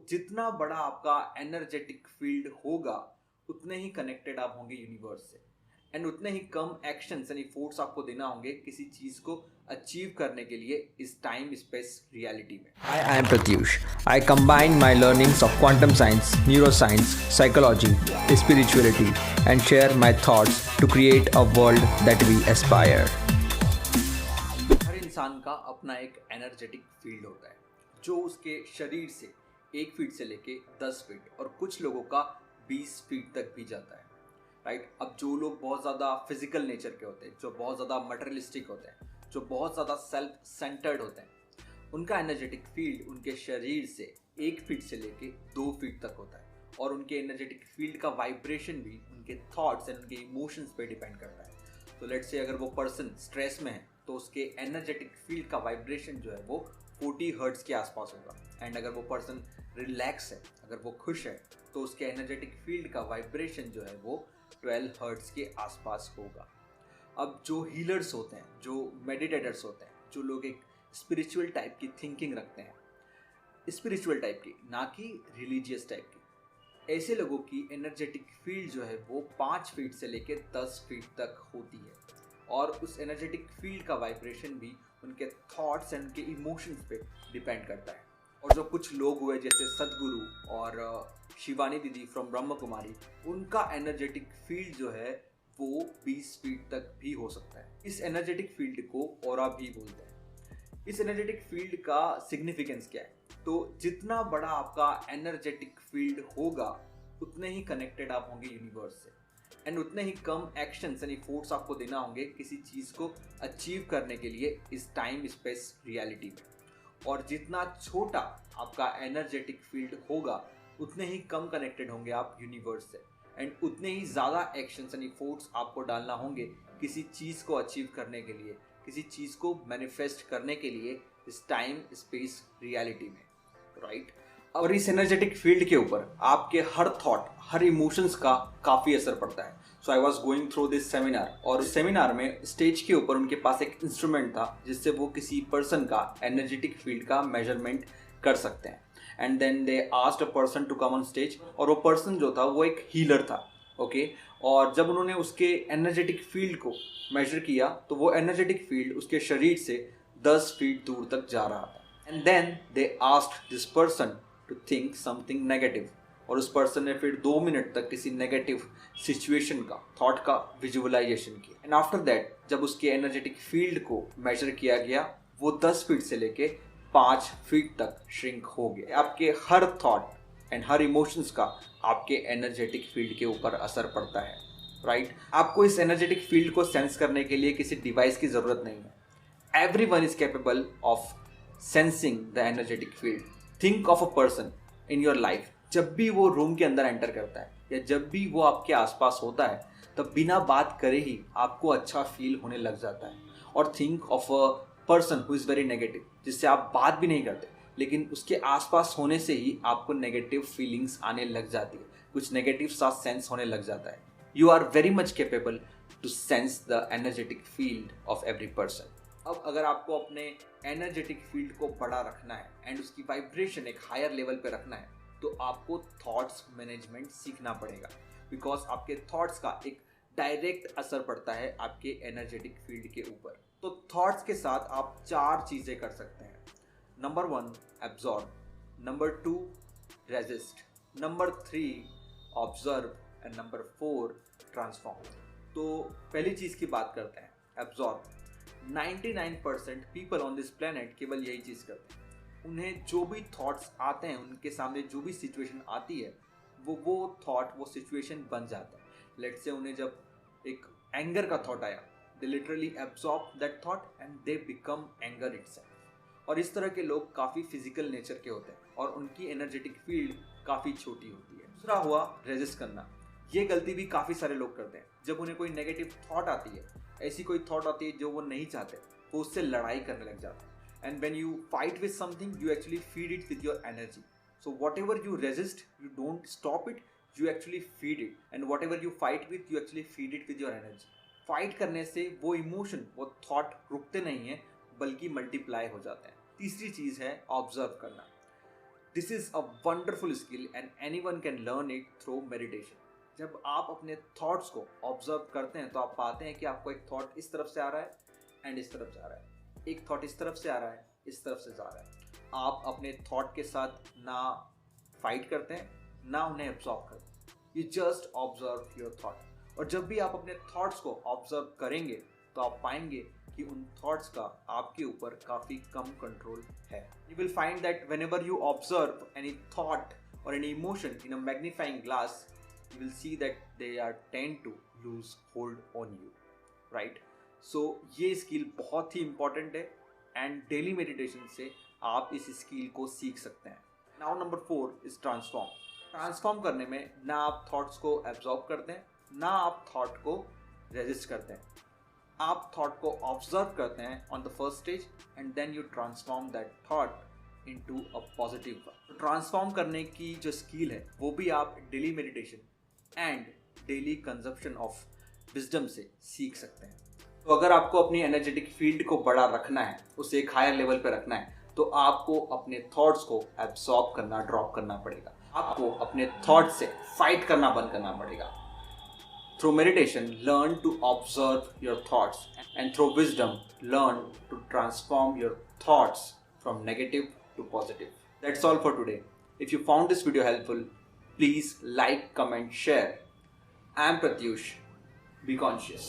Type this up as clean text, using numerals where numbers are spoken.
जितना बड़ा आपका एनर्जेटिक फील्ड होगा उतने ही कनेक्टेड आप होंगे यूनिवर्स से एंड उतने ही कम एक्शंस यानी फोर्स आपको देना होंगे किसी चीज को अचीव करने के लिए इस टाइम स्पेस रियलिटी में। Hi, I am Pratyush. I combine my learnings of quantum science, neuroscience, psychology, spirituality, and share my thoughts to create a world that we aspire. हर इंसान का अपना एक एनर्जेटिक फील्ड होता है जो उसके शरीर से 1 फीट से लेके 10 फीट और कुछ लोगों का 20 फीट तक भी जाता है। राइट, अब जो लोग बहुत ज़्यादा फिजिकल नेचर के होते हैं, जो बहुत ज़्यादा मटेरियलिस्टिक होते हैं, जो बहुत ज़्यादा सेल्फ सेंटर्ड होते हैं, उनका एनर्जेटिक फील्ड उनके शरीर से 1 फीट से लेके 2 फीट तक होता है और उनके एनर्जेटिक फील्ड का वाइब्रेशन भी उनके थॉट्स एंड उनके इमोशंस पे डिपेंड करता है। तो लेट्स से अगर वो पर्सन स्ट्रेस में है तो उसके एनर्जेटिक फील्ड का वाइब्रेशन जो है वो 40 हर्ट्ज के आसपास होगा एंड अगर वो पर्सन रिलैक्स है, अगर वो खुश है तो उसके एनर्जेटिक फील्ड का वाइब्रेशन जो है वो 12 हर्ट्ज के आसपास होगा। अब जो हीलर्स होते हैं, जो मेडिटेटर्स होते हैं, जो लोग एक स्पिरिचुअल टाइप की थिंकिंग रखते हैं, स्पिरिचुअल टाइप की, ना कि रिलीजियस टाइप की, ऐसे लोगों की एनर्जेटिक फील्ड जो है वो 5 फीट से लेकर 10 फीट तक होती है और उस एनर्जेटिक फील्ड का वाइब्रेशन भी उनके थॉट्स एंड उनके इमोशंस पे डिपेंड करता है। और जो कुछ लोग हुए जैसे सदगुरु और शिवानी दीदी फ्रॉम ब्रह्म कुमारी, उनका एनर्जेटिक फील्ड जो है वो 20 फीट तक भी हो सकता है। इस एनर्जेटिक फील्ड को ऑरा भी बोलते हैं। इस एनर्जेटिक फील्ड का सिग्निफिकेंस क्या है? तो जितना बड़ा आपका एनर्जेटिक फील्ड होगा उतने ही कनेक्टेड आप होंगे यूनिवर्स से एंड उतने ही कम एक्शंस यानी फोर्स आपको देना होंगे किसी चीज़ को अचीव करने के लिए इस टाइम स्पेस रियलिटी में। और जितना छोटा आपका एनर्जेटिक फील्ड होगा उतने ही कम कनेक्टेड होंगे आप यूनिवर्स से एंड उतने ही ज़्यादा एक्शंस यानी फोर्स आपको डालना होंगे किसी चीज़ को अचीव करने के लिए, किसी चीज़ को मैनिफेस्ट करने के लिए इस टाइम स्पेस रियलिटी में। राइट, और इस एनर्जेटिक फील्ड के ऊपर आपके हर थॉट, हर इमोशंस का काफ़ी असर पड़ता है। So I was going through this seminar और उस सेमिनार में स्टेज के ऊपर उनके पास एक इंस्ट्रूमेंट था जिससे वो किसी पर्सन का एनर्जेटिक फील्ड का मेजरमेंट कर सकते हैं and then they asked a person to come on stage और वो पर्सन जो था वो एक हीलर था। ओके, और जब उन्होंने उसके एनर्जेटिक फील्ड को मेजर किया तो वो एनर्जेटिक फील्ड उसके शरीर से 10 फीट दूर तक जा रहा था and then they asked this person to think something negative और उस पर्सन ने फिर 2 मिनट तक किसी नेगेटिव सिचुएशन का, थॉट का विजुअलाइजेशन किया एंड आफ्टर दैट जब उसके एनर्जेटिक फील्ड को मेजर किया गया वो 10 फीट से लेके 5 फीट तक श्रिंक हो गया। आपके हर थॉट एंड हर इमोशंस का आपके एनर्जेटिक फील्ड के ऊपर असर पड़ता है। राइट, आपको इस एनर्जेटिक फील्ड को सेंस करने के लिए किसी डिवाइस की ज़रूरत नहीं है। Everyone is capable of sensing the energetic field. Think of a person in your life, जब भी वो रूम के अंदर एंटर करता है या जब भी वो आपके आसपास होता है तब बिना बात करे ही आपको अच्छा फील होने लग जाता है। और think of a person who is very negative, जिससे आप बात भी नहीं करते लेकिन उसके आसपास होने से ही आपको नेगेटिव फीलिंग्स आने लग जाती है, कुछ नेगेटिव सा सेंस होने लग जाता है। You are very much capable to sense the energetic field of every person. अब अगर आपको अपने एनर्जेटिक फील्ड को बड़ा रखना है एंड उसकी वाइब्रेशन एक हायर लेवल पे रखना है तो आपको थॉट्स मैनेजमेंट सीखना पड़ेगा, बिकॉज आपके थॉट्स का एक डायरेक्ट असर पड़ता है आपके एनर्जेटिक फील्ड के ऊपर। तो थॉट्स के साथ आप 4 चीज़ें कर सकते हैं। Number 1 absorb, number 2 resist, number 3 observe and number 4 transform. तो पहली चीज़ की बात करते हैं, absorb. 99% people on this planet केवल यही चीज़ करते हैं। उन्हें जो भी थॉट्स आते हैं, उनके सामने जो भी सिचुएशन आती है वो थॉट, वो सिचुएशन बन जाता है। लेट्स से उन्हें जब एक एंगर का थॉट आया, they literally absorb that thought and they become anger itself. और इस तरह के लोग काफ़ी फिजिकल नेचर के होते हैं और उनकी एनर्जेटिक फील्ड काफ़ी छोटी होती है। दूसरा हुआ रेजिस्ट करना। ये गलती भी काफ़ी सारे लोग करते हैं। जब उन्हें कोई नेगेटिव थॉट आती है, ऐसी कोई थॉट आती है जो वो नहीं चाहते, वो उससे लड़ाई करने लग जाते हैं। And when you fight with something, you actually feed it with your energy. So whatever you resist, you don't stop it, you actually feed it. And whatever you fight with, you actually feed it with your energy. Fight करने से वो emotion, वो thought रुकते नहीं हैं बल्कि multiply हो जाते हैं। तीसरी चीज़ है ऑब्जर्व करना। This is a wonderful skill and anyone can learn it through meditation. जब आप अपने थॉट्स को ऑब्जर्व करते हैं तो आप पाते हैं कि आपको एक थॉट इस तरफ से आ रहा है एंड इस तरफ से आ रहा है, एक थॉट इस तरफ से आ रहा है, इस तरफ से जा रहा है। आप अपने थॉट के साथ ना फाइट करते हैं ना उन्हें एब्जॉर्ब करते हैं, you just observe your thought. और जब भी आप अपने थॉट्स को ऑब्जर्व करेंगे तो आप पाएंगे कि उन थॉट्स का आपके ऊपर काफ़ी कम कंट्रोल है। You will find that whenever you observe any thought और any emotion in a magnifying glass, you will see that they are tend to lose hold on you, right? So ये skill बहुत ही important है and daily meditation से आप इस skill को सीख सकते हैं। Now number 4 is transform. Transform करने में ना आप थॉट्स को एब्जॉर्ब करते हैं ना आप थॉट को रेजिस्ट करते हैं, आप थॉट को ऑब्जर्व करते हैं on the first stage and then you transform that thought into a positive one. Transform करने की जो स्किल है वो भी आप daily meditation and daily consumption of wisdom से सीख सकते हैं। तो अगर आपको अपनी एनर्जेटिक फील्ड को बड़ा रखना है, उसे एक हायर लेवल पर रखना है, तो आपको अपने थॉट्स को एब्सॉर्ब करना, ड्रॉप करना पड़ेगा। आपको अपने थॉट्स से फाइट करना बंद करना पड़ेगा। Through meditation learn to observe your thoughts and through wisdom learn to transform your thoughts from negative to positive. That's all for today. If you found this video helpful, please like, comment, share. I am Pratyush. Be conscious.